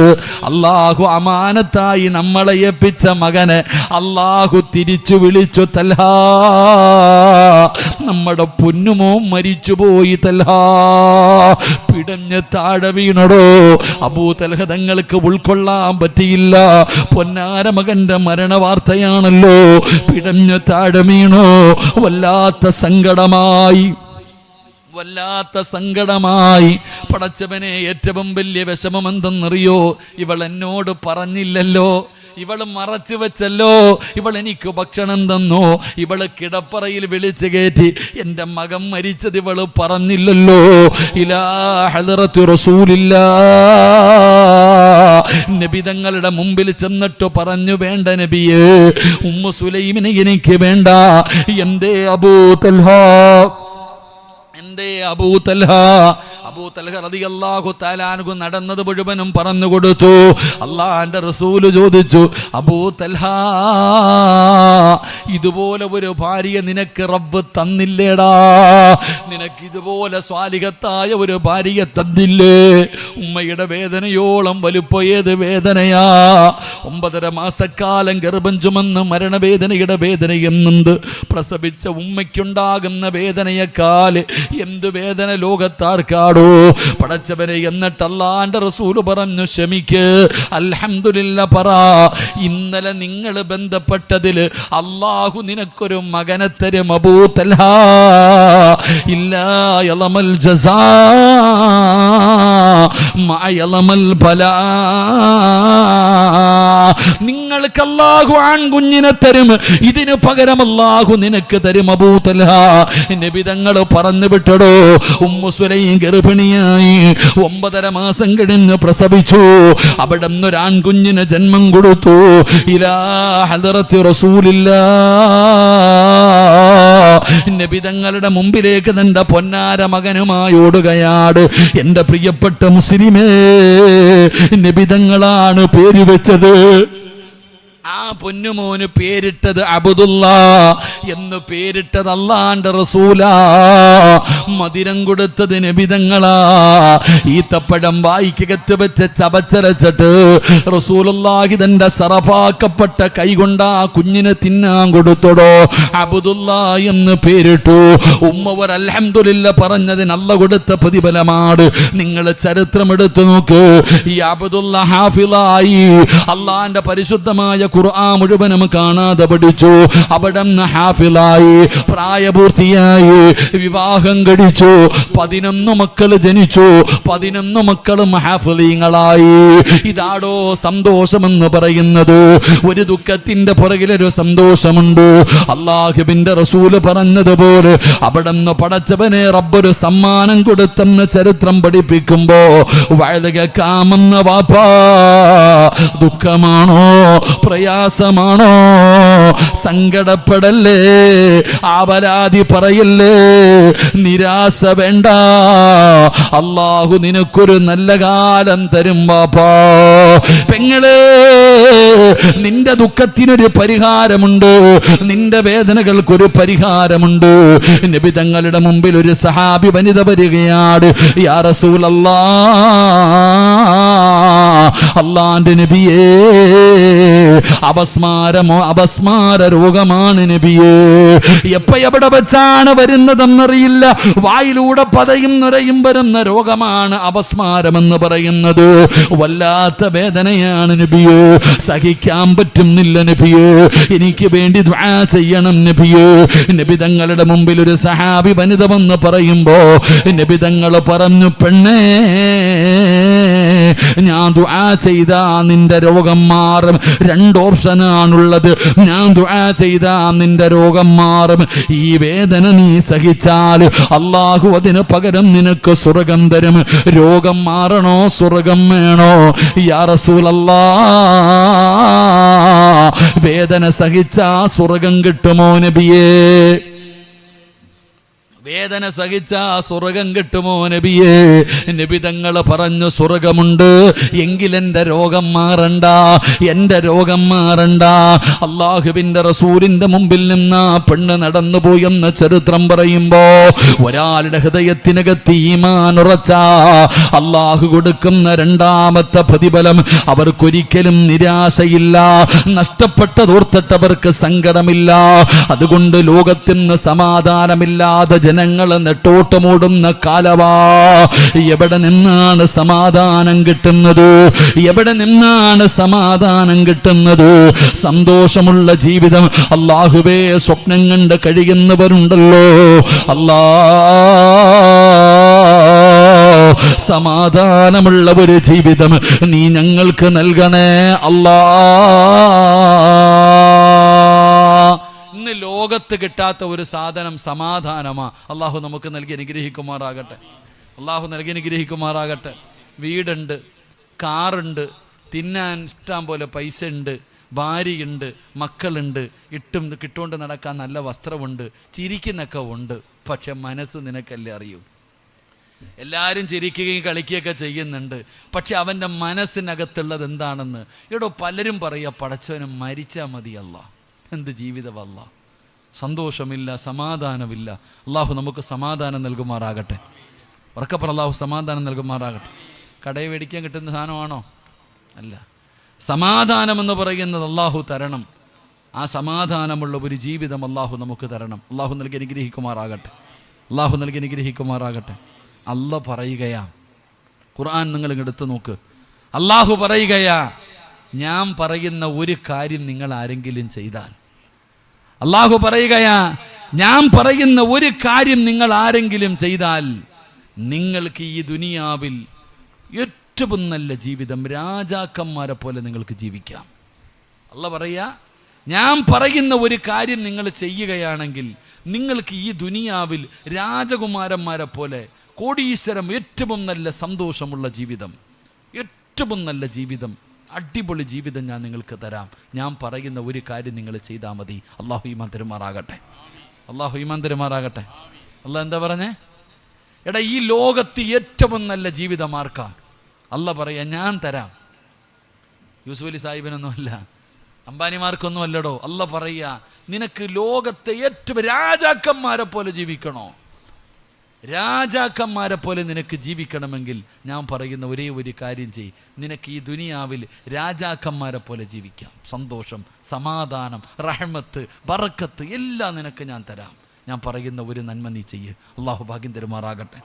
അല്ലാഹു അമാനത്തായി നമ്മളെ ഏൽപ്പിച്ച മകനെ അല്ലാഹു തിരിച്ചു വിളിച്ചു, തൽഹാ നമ്മുടെ പൊന്നുമോ മരിച്ചുപോയി, തൽഹാ. പിടഞ്ഞ് താഴെ വീണടോ. അബൂ തൽഹ തങ്ങൾക്ക് ഉൾക്കൊള്ളാൻ പറ്റിയില്ല. പൊന്നാര മകന്റെ മരണ വാർത്തയാണല്ലോ. പിടഞ്ഞ് താഴെ വീണോ. വല്ലാത്ത സങ്കടമായി. പടച്ചവനെ, ഏറ്റവും വലിയ വിഷമം എന്തെന്നറിയോ? ഇവൾ എന്നോട് പറഞ്ഞില്ലല്ലോ, ഇവള് മറച്ചു വെച്ചല്ലോ, ഇവൾ എനിക്ക് ഭക്ഷണം തന്നു, ഇവള് കിടപ്പറയിൽ വിളിച്ചു കയറ്റി, എൻ്റെ മകൻ മരിച്ചത് ഇവള് പറഞ്ഞില്ലല്ലോ. ഇലാ ഹദറത്തു റസൂലില്ലാ, നബി തങ്ങളുടെ മുമ്പിൽ ചെന്നിട്ട് പറഞ്ഞു, വേണ്ട നബിയേ, ഉമ്മു സുലൈമിനെ എനിക്ക് വേണ്ട. എന്തേ അബൂ തൽഹ, അബൂ തൽഹ റളിയല്ലാഹു തആല അൻഹു നടന്നത് മുഴുവനും പറഞ്ഞു കൊടുത്തു. അല്ലാഹുവിന്റെ റസൂൽ ചോദിച്ചു, അബൂ തൽഹ, ഇതുപോലെ ഒരു ഭാര്യ നിനക്ക് റബ്ബ് തന്നില്ലേടാ? നിനക്ക് ഇതുപോലെ സ്വാലിഹത്തായ ഒരു ഭാര്യയെ തന്നില്ലേ? ഉമ്മയുടെ വേദനയോളം വലുപ്പം ഏത് വേദനയാ? 9.5 മാസക്കാലം ഗർഭം ചുമന്ന് മരണവേദനയുടെ വേദനയെന്നുണ്ട്. പ്രസവിച്ച ഉമ്മയ്ക്കുണ്ടാകുന്ന വേദനയെക്കാൾ എന്ത് വേദന ലോകത്താർക്കാടോ? പടച്ചവനെ, എന്നിട്ട് അല്ലാഹുവിന്റെ റസൂൽ പറഞ്ഞു, ക്ഷമിക്ക്, അൽഹംദുലില്ലാ പറ. ഇന്നലെ നിങ്ങൾ ബന്ധപ്പെട്ടതിൽ അല്ലാഹു നിനക്കൊരു മകനെ തരും അബൂ തൽഹ. ഇല്ലാ യളമൽ ജസാ മഅ യളമൽ ബലാ. നിങ്ങൾക്ക് അല്ലാഹു ആൺകുഞ്ഞിനെ തരും, ഇതിനു പകരം അല്ലാഹു നിനക്ക് തരും അബൂ തൽഹ. നബി തങ്ങൾ പറഞ്ഞു വിട്ടടോ. ഉമ്മു സുലൈം ഗർഭിണിയായി 9.5 മാസം കഴിഞ്ഞ് പ്രസവിച്ചു. അവിടെ ഒരു ആൺകുഞ്ഞിന് ജന്മം കൊടുത്തു. ഇലാ ഹദറത്തി റസൂലില്ലാ, നബി തങ്ങളുടെ മുമ്പിലേക്ക് തന്റെ പൊന്നാര മകനുമായി ഓടുകയാണ്. എന്റെ പ്രിയപ്പെട്ട മുസ്ലിമേ, നബി തങ്ങളാണ് പേര് വെച്ചത്. ആ പൊന്നുമോന് പേരിട്ടത് അബ്ദുല്ലാ എന്ന് പേരിട്ടത് അല്ലാഹുവിന്റെ റസൂലാ. മധുരം കൊടുത്തത് നബി തങ്ങളാ. ഈത്തപ്പഴം വായിക്കകത്ത് വെച്ച് ചവച്ചരച്ചിട്ട് റസൂലുള്ളാഹി തന്റെ സറഫാക്കപ്പെട്ട കൈകൊണ്ട് ആ കുഞ്ഞിനെ തിന്നാൻ കൊടുത്തോടോ. അബ്ദുല്ലാ എന്ന് പേരിട്ടു. ഉമ്മ ഒരു അൽഹംദുലില്ലാ പറഞ്ഞതിന് അല്ലാഹു കൊടുത്ത പ്രതിഫലമാണ്. നിങ്ങൾ ചരിത്രം എടുത്തു നോക്ക്. ഈ അബ്ദുല്ലാ ഹാഫിളായി അല്ലാഹുവിന്റെ പരിശുദ്ധമായ ഖുർആൻ മുഴുവനും കാണാതെ പഠിച്ചു. അവിടെ ഹാഫിളായി, പ്രായപൂർത്തിയായി, വിവാഹം കഴിച്ചു, 11 മക്കൾ ജനിച്ചു, 11 മക്കളും ഹാഫിളീങ്ങളായി. ഇതാടോ സന്തോഷമെന്ന് പറയുന്നത്. ഒരു ദുഃഖത്തിന്റെ പുറകിലൊരു സന്തോഷമുണ്ട്. അല്ലാഹുവിന്റെ റസൂൽ പറഞ്ഞതുപോലെ അവിടെ പടച്ചവനെ റബ്ബൊരു സമ്മാനം കൊടുത്തെന്ന് ചരിത്രം പഠിപ്പിക്കുമ്പോ വഴുക കാമെന്ന വാപ്പാ, ദുഃഖമാണോ പ്രയാസമാണോ? സങ്കടപ്പെടല്ലേ, ആപരാധി പറയല്ലേ, നിരാശ വേണ്ട. അല്ലാഹു നിനക്കൊരു നല്ല കാലം തരും വാപ്പാ. പെങ്ങളെ, നിന്റെ ദുഃഖത്തിനൊരു പരിഹാരമുണ്ട്, നിന്റെ വേദനകൾക്കൊരു പരിഹാരമുണ്ട്. നബി തങ്ങളുടെ മുമ്പിൽ ഒരു സഹാബി വനിത വരികയാണ്. യാ റസൂലല്ലാഹ്, അല്ലാഹുവിന്റെ നബിയേ, അപസ്മാര രോഗമാണ് നബിയേ. എപ്പ എവിടെ വെച്ചാണ് വരുന്നതെന്നറിയില്ല. വായിലൂടെ പതയും നിറയും വരുന്ന രോഗമാണ് അപസ്മാരമെന്ന് പറയുന്നത്. വല്ലാത്ത വേദനയാണ് നബിയേ, സഹിക്കാൻ പറ്റുന്നില്ല നബിയേ, എനിക്ക് വേണ്ടി ദുആ ചെയ്യണം നബിയേ. നബി തങ്ങളുടെ മുമ്പിൽ ഒരു സഹാബി വനിത വന്ന് പറയുമ്പോ നബി തങ്ങൾ പറഞ്ഞു, പെണ്ണേ, ഞാൻ ദുആ ചെയ്താ നിന്റെ രോഗം മാറും. 2 ഓപ്ഷനാണുള്ളത്. ഞാൻ ദുആ ചെയ്താ നിന്റെ രോഗം മാറും. ഈ വേദന നീ സഹിച്ചാൽ അല്ലാഹു അതിന് പകരം നിനക്ക് സ്വർഗം തരും. രോഗം മാറണോ സ്വർഗം വേണോ? യാ റസൂലല്ലാഹ്, വേദന സഹിച്ചാ സ്വർഗം കിട്ടുമോ നബിയേ? വേദന സഹിച്ച സ്വർഗം കിട്ടുമോ നബിയേ? നബി തങ്ങൾ പറഞ്ഞു, സ്വർഗമുണ്ട്, എങ്കിലെൻ്റെ രോഗം മാറണ്ട, എൻ്റെ രോഗം മാറണ്ട. അള്ളാഹുവിൻ്റെ റസൂലിൻ്റെ മുമ്പിൽ നിന്ന് പെണ്ണ് നടന്നു പോയെന്ന് ചരിത്രം പറയുമ്പോ ഒരാളുടെ ഹൃദയത്തിനകത്ത് ഈമാൻ ഉറച്ച അള്ളാഹു കൊടുക്കുന്ന രണ്ടാമത്തെ പ്രതിഫലം അവർക്കൊരിക്കലും നിരാശയില്ല, നഷ്ടപ്പെട്ടതോർത്തിട്ട് അവർക്ക് സങ്കടമില്ല. അതുകൊണ്ട് ലോകത്തിന് സമാധാനമില്ലാതെ ജനങ്ങൾ നെട്ടോട്ടമോടുന്ന കാലവാ. എവിടെ നിന്നാണ് സമാധാനം കിട്ടുന്നത്? എവിടെ നിന്നാണ് സമാധാനം കിട്ടുന്നത്? സന്തോഷമുള്ള ജീവിതം അല്ലാഹുവേ സ്വപ്നം കണ്ട് കഴിയുന്നവരുണ്ടല്ലോ. അല്ലാ, സമാധാനമുള്ള ഒരു ജീവിതം നീ ഞങ്ങൾക്ക് നൽകണേ അല്ലാ. ഇന്ന് ലോകത്ത് കിട്ടാത്ത ഒരു സാധനം സമാധാനമാ. അള്ളാഹു നമുക്ക് നൽകി അനുഗ്രഹിക്കുമാറാകട്ടെ. അള്ളാഹു നൽകി അനുഗ്രഹിക്കുമാറാകട്ടെ. വീടുണ്ട്, കാറുണ്ട്, തിന്നാൻ ഇഷ്ടം പോലെ പൈസ ഉണ്ട്, ഭാര്യയുണ്ട്, മക്കളുണ്ട്, കിട്ടുകൊണ്ട് നടക്കാൻ നല്ല വസ്ത്രമുണ്ട്, ചിരിക്കുന്നൊക്കെ ഉണ്ട്. പക്ഷെ മനസ്സ് നിനക്കല്ലേ അറിയൂ. എല്ലാവരും ചിരിക്കുകയും കളിക്കുകയൊക്കെ ചെയ്യുന്നുണ്ട്, പക്ഷെ അവൻ്റെ മനസ്സിനകത്തുള്ളത് എന്താണെന്ന് പലരും പറയുക, പടച്ചവന് മരിച്ചാൽ മതിയല്ല. എന്ത് ജീവിതമല്ല, സന്തോഷമില്ല, സമാധാനമില്ല. അള്ളാഹു നമുക്ക് സമാധാനം നൽകുമാറാകട്ടെ. ഉറക്കപ്പറ, അള്ളാഹു സമാധാനം നൽകുമാറാകട്ടെ. കടയിൽ മേടിക്കാൻ കിട്ടുന്ന സാധനമാണോ? അല്ല. സമാധാനമെന്ന് പറയുന്നത് അള്ളാഹു തരണം. ആ സമാധാനമുള്ള ഒരു ജീവിതം അള്ളാഹു നമുക്ക് തരണം. അള്ളാഹു നൽകി അനുഗ്രഹിക്കുമാറാകട്ടെ. അള്ളാഹു നൽകി അനുഗ്രഹിക്കുമാറാകട്ടെ. അല്ല പറയുകയാ, ഖുർആൻ നിങ്ങൾ എടുത്തു നോക്ക്. അള്ളാഹു പറയുകയാ, ഞാൻ പറയുന്ന ഒരു കാര്യം നിങ്ങൾ ആരെങ്കിലും ചെയ്താൽ, അള്ളാഹു പറയുകയാ, ഞാൻ പറയുന്ന ഒരു കാര്യം നിങ്ങൾ ആരെങ്കിലും ചെയ്താൽ നിങ്ങൾക്ക് ഈ ദുനിയാവിൽ ഏറ്റവും നല്ല ജീവിതം, രാജാക്കന്മാരെ പോലെ നിങ്ങൾക്ക് ജീവിക്കാം. അള്ളാഹു പറയാ, ഞാൻ പറയുന്ന ഒരു കാര്യം നിങ്ങൾ ചെയ്യുകയാണെങ്കിൽ നിങ്ങൾക്ക് ഈ ദുനിയാവിൽ രാജകുമാരന്മാരെ പോലെ കോടീശ്വരം, ഏറ്റവും നല്ല സന്തോഷമുള്ള ജീവിതം, ഏറ്റവും നല്ല ജീവിതം, അടിപൊളി ജീവിതം ഞാൻ നിങ്ങൾക്ക് തരാം. ഞാൻ പറയുന്ന ഒരു കാര്യം നിങ്ങൾ ചെയ്താൽ മതി. അള്ളാഹു ഈമാൻ തരുമാറാകട്ടെ. അള്ളാഹു ഈമാൻ തരുമാറാകട്ടെ. അള്ളാഹ് എന്താ പറഞ്ഞേ? എടാ, ഈ ലോകത്ത് ഏറ്റവും നല്ല ജീവിതം ആർക്കാ? അള്ളാഹ് പറയാ, ഞാൻ തരാം. യൂസുഫ് അലി സാഹിബിനൊന്നുമല്ല, അംബാനിമാർക്കൊന്നും അല്ലടോ. അള്ളാഹ് പറയാ, നിനക്ക് ലോകത്തെ ഏറ്റവും രാജാക്കന്മാരെ പോലെ ജീവിക്കണോ? രാജാക്കന്മാരെ പോലെ നിനക്ക് ജീവിക്കണമെങ്കിൽ ഞാൻ പറയുന്ന ഒരേ ഒരു കാര്യം ചെയ്യ്. നിനക്ക് ഈ ദുനിയാവിൽ രാജാക്കന്മാരെ പോലെ ജീവിക്കാം. സന്തോഷം, സമാധാനം, റഹ്മത്ത്, ബറക്കത്ത് എല്ലാം നിനക്ക് ഞാൻ തരാം. ഞാൻ പറയുന്ന ഒരു നന്മ നീ ചെയ്യ്. അള്ളാഹു ഭാഗ്യം തരുമാറാകട്ടെ.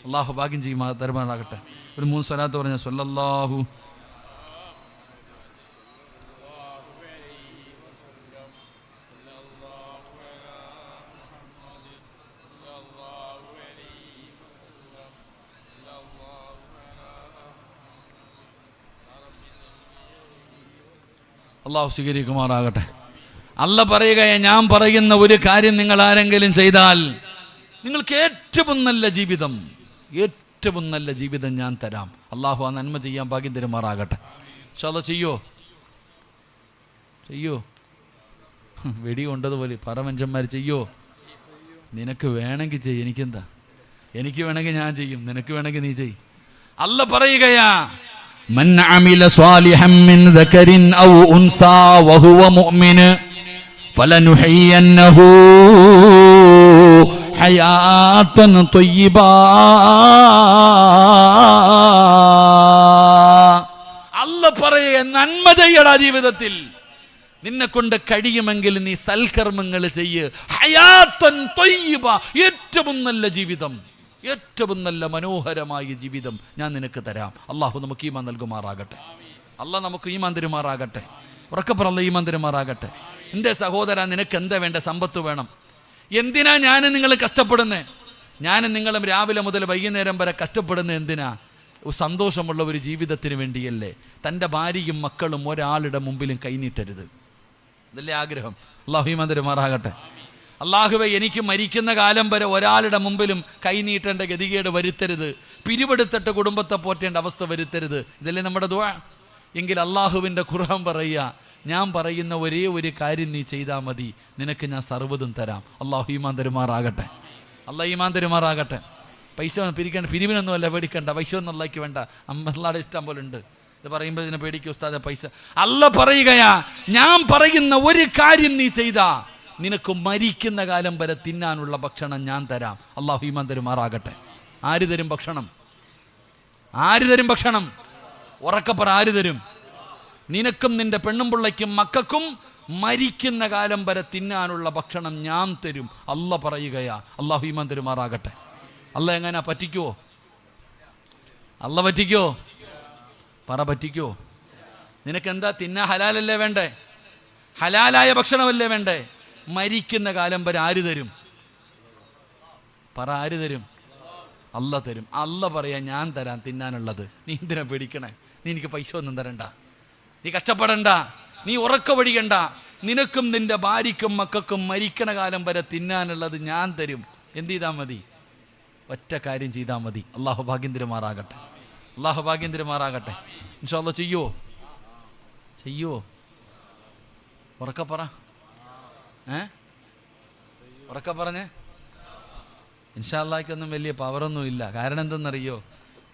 അള്ളാഹു ഭാഗ്യം തരുമാറാകട്ടെ. ഒരു 3 സ്വലാത്ത് പറഞ്ഞ സ്വല്ലല്ലാഹു അള്ളാഹു സ്വീകരിക്കുമാറാകട്ടെ. അല്ല പറയുകയെ, ഞാൻ പറയുന്ന ഒരു കാര്യം നിങ്ങൾ ആരെങ്കിലും ചെയ്താൽ നിങ്ങൾക്ക് ഏറ്റവും നല്ല ജീവിതം, ഏറ്റവും നല്ല ജീവിതം ഞാൻ തരാം. അള്ളാഹു ആ നന്മ ചെയ്യാൻ ഭാഗ്യം തരുമാറാകട്ടെ. പക്ഷെ അത് ചെയ്യോ? വെടി കൊണ്ടതുപോലെ പരമഞ്ചന്മാർ ചെയ്യോ? നിനക്ക് വേണമെങ്കിൽ ചെയ്യും, എനിക്കെന്താ? എനിക്ക് വേണമെങ്കിൽ ഞാൻ ചെയ്യും, നിനക്ക് വേണമെങ്കിൽ നീ ചെയ്യും. അല്ല പറയുകയാ, من عمل صالحا من ذكر أو أنثى وهو مؤمن فلنحيينه حياة طيبة. അല്ലാഹ് പറയുക, നന്മ ചെയ്യടാ ജീവിതത്തിൽ. നിന്നെ കൊണ്ട് കഴിയുമെങ്കിൽ നീ സൽക്കർമ്മങ്ങൾ ചെയ്യ്. ഹയാത്തൻ ത്വയ്യിബ, ഏറ്റവും നല്ല ജീവിതം, ഏറ്റവും നല്ല മനോഹരമായ ജീവിതം ഞാൻ നിനക്ക് തരാം. അള്ളാഹു നമുക്ക് ഈമാൻ നൽകുമാറാകട്ടെ. അള്ളാഹ് നമുക്ക് ഈമാൻ തരുമാറാകട്ടെ. ഉറക്കപ്പറ, അള്ളാഹ് ഈമാൻ തരുമാറാകട്ടെ. എൻ്റെ സഹോദര, നിനക്ക് എന്താ വേണ്ട? സമ്പത്ത് വേണം. എന്തിനാ ഞാനും നിങ്ങൾ കഷ്ടപ്പെടുന്നേ? ഞാനും നിങ്ങളും രാവിലെ മുതൽ വൈകുന്നേരം വരെ കഷ്ടപ്പെടുന്നത് എന്തിനാ? സന്തോഷമുള്ള ഒരു ജീവിതത്തിന് വേണ്ടിയല്ലേ? തൻ്റെ ഭാര്യയും മക്കളും ഒരാളുടെ മുമ്പിലും കൈനീട്ടരുത്, ഇതല്ലേ ആഗ്രഹം? അള്ളാഹു ഈമാൻ തരുമാറാകട്ടെ. അള്ളാഹുവേ, എനിക്ക് മരിക്കുന്ന കാലം വരെ ഒരാളുടെ മുമ്പിലും കൈനീട്ടേണ്ട ഗതികേട് വരുത്തരുത്, പിരിവെടുത്തിട്ട് കുടുംബത്തെ പോറ്റേണ്ട അവസ്ഥ വരുത്തരുത്. ഇതല്ലേ നമ്മുടെ ദുആ? എങ്കിൽ അള്ളാഹുവിൻ്റെ ഖുർആൻ പറയുക, ഞാൻ പറയുന്ന ഒരേ ഒരു കാര്യം നീ ചെയ്താൽ മതി, നിനക്ക് ഞാൻ സർവ്വതും തരാം. അള്ളാഹു ഈമാൻ തരുമാറാകട്ടെ. അള്ളാഹ് ഈമാൻ തരുമാറാകട്ടെ. പൈസ പിരിക്കേണ്ട, പിരിവിനൊന്നുമല്ല പേടിക്കണ്ട, പൈസ ഒന്നും അള്ളാഹ്ക്ക് വേണ്ട, അള്ളാഹുടെ ഇഷ്ടം പോലെ ഉണ്ട്. ഇത് പറയുമ്പോൾ ഇതിനെ പേടിക്കും ഉസ്താദെ പൈസ. അള്ളാഹ് പറയുകയാ, ഞാൻ പറയുന്ന ഒരു കാര്യം നീ ചെയ്താ നിനക്ക് മരിക്കുന്ന കാലം വരെ തിന്നാനുള്ള ഭക്ഷണം ഞാൻ തരാം. അള്ളാഹു ഈമാൻ തരുമാറാകട്ടെ. ആര് തരും ഭക്ഷണം? ആര് തരും ഭക്ഷണം? ഉറക്കപ്പറ, ആര് തരും? നിനക്കും നിന്റെ പെണ്ണും പിള്ളയ്ക്കും മക്കൾക്കും മരിക്കുന്ന കാലം വരെ തിന്നാനുള്ള ഭക്ഷണം ഞാൻ തരും. അള്ളാഹ് പറയുകയാ. അള്ളാഹു ഈമാൻ തരുമാറാകട്ടെ. അള്ളാഹ് എങ്ങനെ പറ്റിക്കുവോ? അള്ളാഹ് പറ്റിക്കോ? പറ, പറ്റിക്കോ? നിനക്കെന്താ തിന്നാ? ഹലാലല്ലേ വേണ്ടേ? ഹലാലായ ഭക്ഷണമല്ലേ വേണ്ടേ? മരിക്കുന്ന കാലം വരെ ആര് തരും? പറ, ആര് തരും? അള്ളാഹ് തരും. അള്ളാഹ് പറയാ, ഞാൻ തരാം തിന്നാനുള്ളത്. നീ എന്തിനാ പേടിക്കണേ? നീ എനിക്ക് പൈസ ഒന്നും തരണ്ട, നീ കഷ്ടപ്പെടണ്ട, നീ ഉറക്ക വഴിയണ്ട. നിനക്കും നിന്റെ ഭാര്യയ്ക്കും മക്കൾക്കും മരിക്കണ കാലം വരെ തിന്നാനുള്ളത് ഞാൻ തരും. എന്ത് ചെയ്താൽ മതി? ഒറ്റ കാര്യം ചെയ്താൽ മതി. അള്ളാഹു ഭാഗ്യം തരുമാറാകട്ടെ. അള്ളാഹു ഭാഗ്യം തരുമാറാകട്ടെ. ഇൻഷാ അല്ലാഹ് ചെയ്യുവോ? ചെയ്യുവോ? ഉറക്കപ്പറ, ഉറക്ക പറഞ്ഞേ. ഇൻഷാ അല്ലാഹ്ക്കൊന്നും വലിയ പവറൊന്നും ഇല്ല. കാരണം എന്തെന്നറിയോ?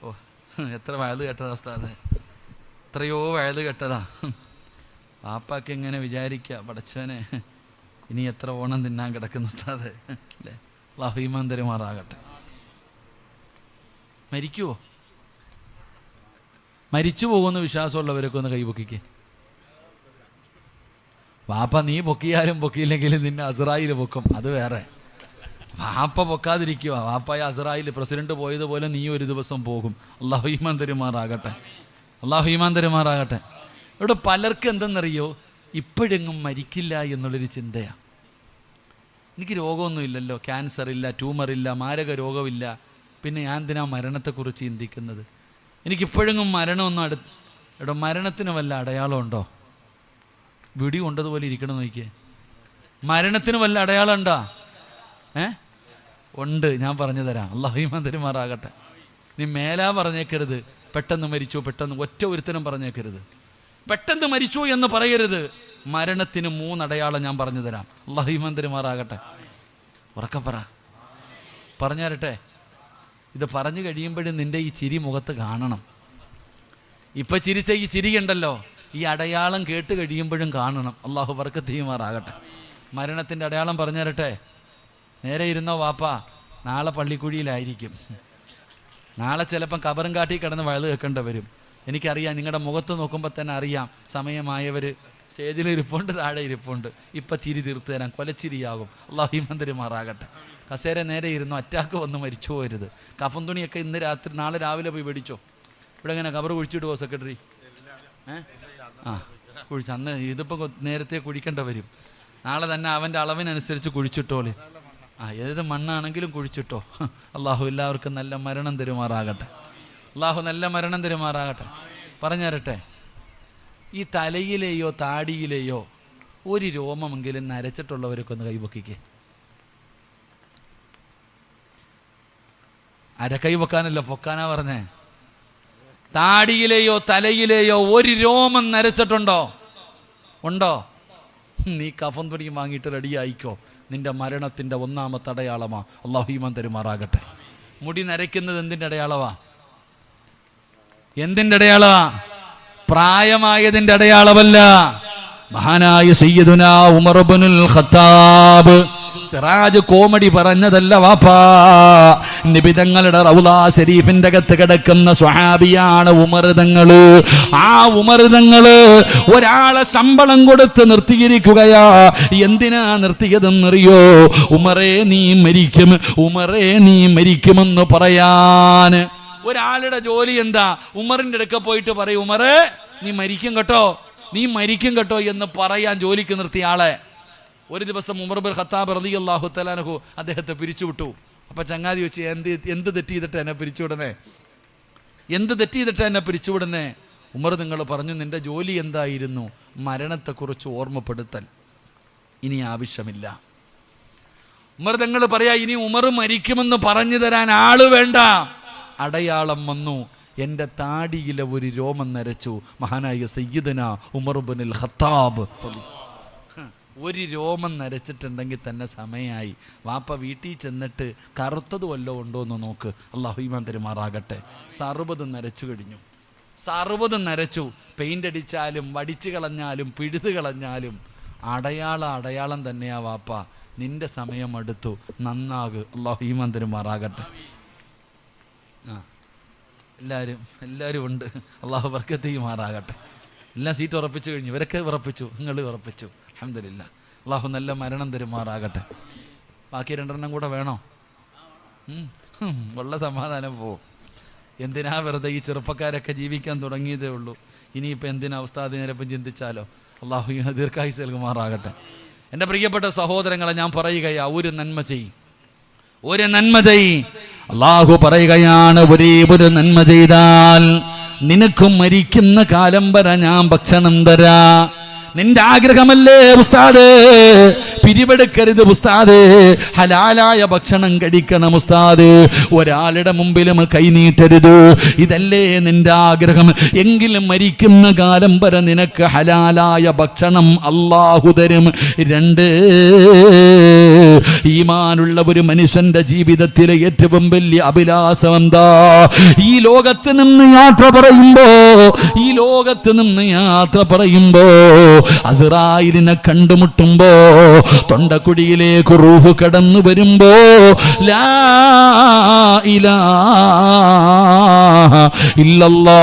ഓ, എത്ര വയത് കേട്ടതാ ഉസ്താദേ, എത്രയോ വയത് കേട്ടതാ. പാപ്പാക്ക് എങ്ങനെ വിചാരിക്കുക, പടച്ചവനെ ഇനി എത്ര ഓണം തിന്നാൻ കിടക്കുന്ന ഉസ്താദേ അല്ലേ? അല്ലാഹു ഈമാൻ തരുമാറാകട്ടെ. മരിക്കുവോ? മരിച്ചു പോകുമെന്ന് വിശ്വാസമുള്ളവരൊക്കെ ഒന്ന് കൈപൊക്കിക്കേ. വാപ്പ നീ പൊക്കിയാലും പൊക്കിയില്ലെങ്കിലും നിന്നെ അസ്റായിൽ പൊക്കും, അത് വേറെ. വാപ്പ പൊക്കാതിരിക്കുക. വാപ്പായ അസ്റായിൽ പ്രസിഡന്റ് പോയതുപോലെ നീ ഒരു ദിവസം പോകും. അല്ലാഹു ഈമാൻ തരുമാറാകട്ടെ. അല്ലാഹു ഈമാൻ തരുമാറാകട്ടെ. ഇവിടെ പലർക്കും എന്തെന്നറിയോ, ഇപ്പോഴെങ്ങും മരിക്കില്ല എന്നുള്ളൊരു ചിന്തയാണ്. എനിക്ക് രോഗമൊന്നുമില്ലല്ലോ, ക്യാൻസർ ഇല്ല, ട്യൂമറില്ല, മാരക രോഗമില്ല, പിന്നെ ഞാൻ എന്തിനാ മരണത്തെക്കുറിച്ച് ചിന്തിക്കുന്നത്? എനിക്കിപ്പോഴെങ്ങും മരണമൊന്നും ഇവിടെ മരണത്തിന് വല്ല അടയാളമുണ്ടോ? വിടി കൊണ്ടതുപോലെ ഇരിക്കണം നോക്കിയേ. മരണത്തിന് വല്ല അടയാളം ഉണ്ടോ? ഉണ്ട്, ഞാൻ പറഞ്ഞു തരാം. അല്ലാഹു ഈമാൻ തരുമാറാകട്ടെ. നീ മേലാ പറഞ്ഞേക്കരുത് പെട്ടെന്ന് മരിച്ചു, പെട്ടെന്ന് ഒറ്റ ഒരുത്തനും പറഞ്ഞേക്കരുത്. പെട്ടെന്ന് മരിച്ചു എന്ന് പറയരുത്. മരണത്തിന് 3 അടയാളം ഞാൻ പറഞ്ഞു തരാം. അല്ലാഹു ഈമാൻ തരുമാറാകട്ടെ. ഉറക്കെ പറ, പറഞ്ഞു തരട്ടെ. ഇത് പറഞ്ഞു കഴിയുമ്പോഴും നിന്റെ ഈ ചിരി മുഖത്ത് കാണണം. ഇപ്പൊ ചിരിച്ച ഈ ചിരി ഉണ്ടല്ലോ, ഈ അടയാളം കേട്ട് കഴിയുമ്പോഴും കാണണം. അല്ലാഹു ബർക്കത്ത് ചെയ്യുമാറാകട്ടെ. മരണത്തിൻ്റെ അടയാളം പറഞ്ഞു തരട്ടെ. നേരെ ഇരുന്നോ വാപ്പാ, നാളെ പള്ളിക്കുഴിയിലായിരിക്കും. നാളെ ചിലപ്പം കബറും കാട്ടി കിടന്ന് വയല് കേൾക്കേണ്ടി വരും. എനിക്കറിയാം, നിങ്ങളുടെ മുഖത്ത് നോക്കുമ്പോൾ തന്നെ അറിയാം. സമയമായവർ സ്റ്റേജിൽ ഇരിപ്പുണ്ട്, താഴെ ഇരിപ്പുണ്ട്. ഇപ്പം ചിരി തീർത്ത് തരാം, കൊലച്ചിരിയാകും. അല്ലാഹു ഈമാൻ തരുമാറാകട്ടെ. കസേര നേരെ ഇരുന്നു, അറ്റാക്ക് വന്ന് മരിച്ചു പോകരുത്. കഫൻ തുണിയൊക്കെ ഇന്ന് രാത്രി, നാളെ രാവിലെ പോയി മേടിച്ചോ. ഇവിടെ എങ്ങനെ കബറ് കുഴിച്ചിടുവോ സെക്രട്ടറി? കുഴിച്ച് അന്ന് ഇതിപ്പോൾ നേരത്തെ കുഴിക്കേണ്ട വരും. നാളെ തന്നെ അവൻ്റെ അളവിനനുസരിച്ച് കുഴിച്ചിട്ടോളി. ഏത് മണ്ണാണെങ്കിലും കുഴിച്ചിട്ടോ. അള്ളാഹു എല്ലാവർക്കും നല്ല മരണം തരുമാറാകട്ടെ. അള്ളാഹു നല്ല മരണം തരുമാറാകട്ടെ. പറഞ്ഞു തരട്ടെ, ഈ തലയിലെയോ താടിയിലെയോ ഒരു രോമമെങ്കിലും നരച്ചിട്ടുള്ളവരൊക്കെ ഒന്ന് കൈപൊക്കിക്കേ. അരക്കൈ പൊക്കാനല്ലോ, പൊക്കാനാ പറഞ്ഞേ. താടിയിലെയോ തലയിലെയോ ഒരു രോമം നരച്ചിട്ടുണ്ടോ? ഉണ്ടോ? നീ കഫൻ തുണി വാങ്ങിയിട്ട് റെഡിയായിക്കോ. നിന്റെ മരണത്തിൻ്റെ 1ാമത്തെ അടയാളമാ. അല്ലാഹു ഈമാൻ തരുമാറാകട്ടെ. മുടി നരയ്ക്കുന്നത് എന്തിൻ്റെ അടയാളമാ? എന്തിൻ്റെ അടയാളമാ? പ്രായമായതിൻ്റെ അടയാളമല്ല. മഹാനായ സയ്യിദുനാ ഉമർ ഇബ്നുൽ ഖത്താബ് സിറാജ് കോമഡി പറഞ്ഞതല്ല വാപ്പാ. നബി തങ്ങളുടെ റൗള ശരീഫിന്റെ അകത്ത് കിടക്കുന്ന സ്വഹാബിയാണ് ഉമർ തങ്ങള്. ആ ഉമർ തങ്ങള് ഒരാളെ ശമ്പളം കൊടുത്ത് നിർത്തിയിരിക്കുകയാ. എന്തിനാ നിർത്തിയതെന്നറിയോ? ഉമറേ നീ മരിക്കും, ഉമറേ നീ മരിക്കുമെന്ന് പറയാൻ. ഒരാളുടെ ജോലി എന്താ? ഉമറിന്റെ അടുക്ക പോയിട്ട് പറയും, ഉമറേ നീ മരിക്കും കേട്ടോ, നീ മരിക്കും കേട്ടോ എന്ന് പറയാൻ ജോലിക്ക് നിർത്തിയ ആളെ ഒരു ദിവസം ഉമർ ഇബ്നുൽ ഖത്താബ് റളിയല്ലാഹു തആല അൻഹു അദ്ദേഹത്തെ പിരിച്ചുവിട്ടു. അപ്പം ചങ്ങാതി വെച്ച്, എന്ത് തെറ്റ് ചെയ്തിട്ട് എന്നെ പിരിച്ചുവിടണേ? എന്ത് തെറ്റ് ചെയ്തിട്ട് എന്നെ പിരിച്ചുവിടണേ? ഉമർ നിങ്ങൾ പറഞ്ഞു, നിന്റെ ജോലി എന്തായിരുന്നു? മരണത്തെക്കുറിച്ച് ഓർമ്മപ്പെടുത്തൽ. ഇനി ആവശ്യമില്ല. ഉമർ തങ്ങൾ പറയാ, ഇനി ഉമർ മരിക്കുമെന്ന് പറഞ്ഞു തരാൻ ആള് വേണ്ട. അടയാളം വന്നു. എൻ്റെ താടിയിലെ ഒരു രോമം നരച്ചു. മഹാനായ സയ്യിദുനാ ഉമർ ഇബ്നുൽ ഖത്താബ്. ഒരു രോമം നരച്ചിട്ടുണ്ടെങ്കിൽ തന്നെ സമയമായി. വാപ്പ വീട്ടിൽ ചെന്നിട്ട് കറുത്തത് വല്ലതും ഉണ്ടോ എന്ന് നോക്ക്. അല്ലാഹു ഈമാൻ തരുമാറാകട്ടെ. 60 നരച്ചു കഴിഞ്ഞു. 60 നരച്ചു. പെയിൻ്റ് അടിച്ചാലും വടിച്ചു കളഞ്ഞാലും പിഴുതു കളഞ്ഞാലും അടയാളം തന്നെയാ വാപ്പ. നിന്റെ സമയം അടുത്തു, നന്നാക്. അല്ലാഹു ഈമാൻ തരുമാറാകട്ടെ. എല്ലാവരും ഉണ്ട്. അല്ലാഹു ബർക്കത്ത് ചെയ്യുമാറാകട്ടെ. എല്ലാം സീറ്റ് ഉറപ്പിച്ചു കഴിഞ്ഞു. ഇവരൊക്കെ ഉറപ്പിച്ചു, നിങ്ങൾ ഉറപ്പിച്ചു. അൽഹംദുലില്ലാഹ്. അല്ലാഹു നല്ല മരണം തരുമാറാകട്ടെ. ബാക്കി 2 കൂടെ വേണോ? ഉള്ള സമാധാനം പോവും. എന്തിനാ വെറുതെ ഈ ചെറുപ്പക്കാരൊക്കെ ജീവിക്കാൻ തുടങ്ങിയതേ ഉള്ളൂ. ഇനിയിപ്പോൾ എന്തിനാ ഉസ്താദ് നേരപ്പം ചിന്തിച്ചാലോ? അല്ലാഹു ദീർഘായുസ്സ് നൽകുമാറാകട്ടെ. എൻ്റെ പ്രിയപ്പെട്ട സഹോദരങ്ങളെ, ഞാൻ പറയുകയാ, ഒരു നന്മ ചെയ്യ്. അല്ലാഹു പറയുകയാണ്, ഒരു നന്മ ചെയ്താൽ നിനക്കും മരിക്കുന്ന കാലം വരെ ഞാൻ ഭക്ഷണം തരാ. നിന്റെ ആഗ്രഹമല്ലേ ഉസ്താദ്? പിരിവെടുക്കരുത് ഉസ്താദ്, ഹലാലായ ഭക്ഷണം കഴിക്കണം ഉസ്താദ്, ഒരാളുടെ മുമ്പിലും കൈനീട്ടരുത്, ഇതല്ലേ നിന്റെ ആഗ്രഹം? എങ്കിലും മരിക്കുന്ന കാലം വരെ നിനക്ക് ഹലാലായ ഭക്ഷണം അല്ലാഹു തരും. 2, ഈമാനുള്ള ഒരു മനുഷ്യന്റെ ജീവിതത്തിലെ ഏറ്റവും വലിയ അഭിലാഷം എന്താ? ഈ ലോകത്ത് നിന്ന് യാത്ര പറയുമ്പോ അസ്റായിലിനെ കണ്ടുമുട്ടുമ്പോ തൊണ്ടക്കുടിയിലേക്ക് റൂഹ് കടന്നു വരുമ്പോ ലാ ഇലാഹ ഇല്ലല്ലാഹ്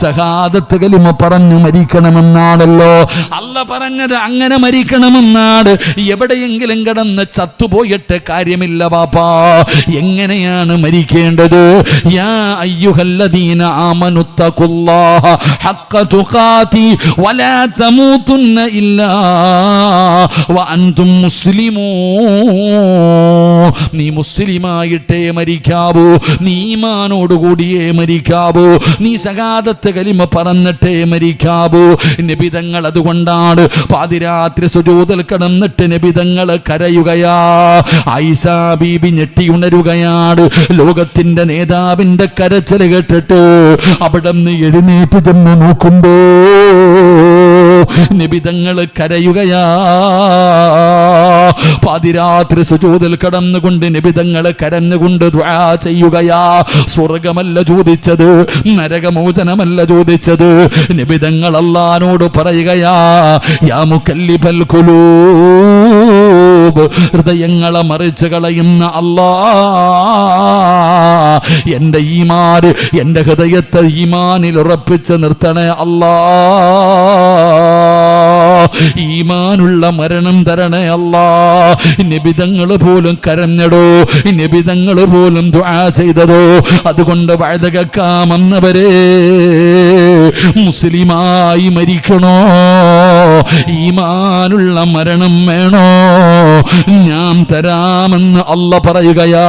സഹാദത്ത് കലിമ പറഞ്ഞു മരിക്കണമെന്നാണല്ലോ അല്ല പറഞ്ഞത്. അങ്ങനെ മരിക്കണമെന്നാണ്. എവിടെയെങ്കിലും കിടന്ന് ചത്തുപോയിട്ട് കാര്യമില്ല ബാപ്പാ. എങ്ങനെയാണ് മരിക്കേണ്ടത്? യാ അയ്യുഹല്ലദീന ആമനുത്തഖുല്ലാഹ ഹഖ്ക തുഖാതി വലാ തമൂതുന്ന ഇല്ലാ വഅൻതും മുസ്ലിമൂൻ. നീ മുസ്ലിമായിട്ടേ മരിക്കാവൂ, നീ ഈമാനോടുകൂടിയേ മരിക്കാവൂ, നീ സഹാദത്ത് കലിമ പറഞ്ഞിട്ടേ മരിക്കാവൂ. നബിതങ്ങൾ അതുകൊണ്ടാണ് പാതിരാത്രി സുജൂദിൽ കിടന്നിട്ട് നബിതങ്ങൾ കരയുകയാ. ആയിഷ ബീബി ഞെട്ടിയുണരുകയാണ്. ലോകത്തിന്റെ നേതാവിന്റെ കരച്ചിൽ കേട്ടിട്ട് അവിടെ നിന്ന് എഴുന്നേറ്റ് ചെന്ന് നോക്കുമ്പോ നബിതങ്ങൾ കരയുകയാ. പാതിരാത്രി സുജൂദിൽ കടന്നുകൊണ്ട് നബിതങ്ങൾ കരഞ്ഞുകൊണ്ട് ദുആ ചെയ്യുകയാ. സ്വർഗമല്ല ചോദിച്ചത്, നരകമോചനമല്ല ചോദിച്ചത്. നബിതങ്ങൾ അല്ലാഹുവോട് പറയുകയാ, യാ മുകല്ലിബൽ ഖുലൂബ്, ഹൃദയങ്ങളെ മറിച്ച് കളയുന്ന അല്ലാഹ്, എൻ്റെ ഈമാൻ, എൻ്റെ ഹൃദയത്തെ ഈമാനിൽ ഉറപ്പിച്ച് നിർത്തണേ അല്ലാഹ്, ഈമാനുള്ള മരണം തരണേ അല്ലാഹ്. നബിതങ്ങൾ പോലും കരഞ്ഞടോ, നബിതങ്ങൾ പോലും ദുആ ചെയ്തതോ. അതുകൊണ്ട് വഅദ കേൾക്കാമെന്നവരെ മുസ്ലിമായി മരിക്കണോ? ഈമാനുള്ള മരണം വേണോ? ഞാൻ തരാമെന്ന് അല്ലാഹ് പറയുകയാ.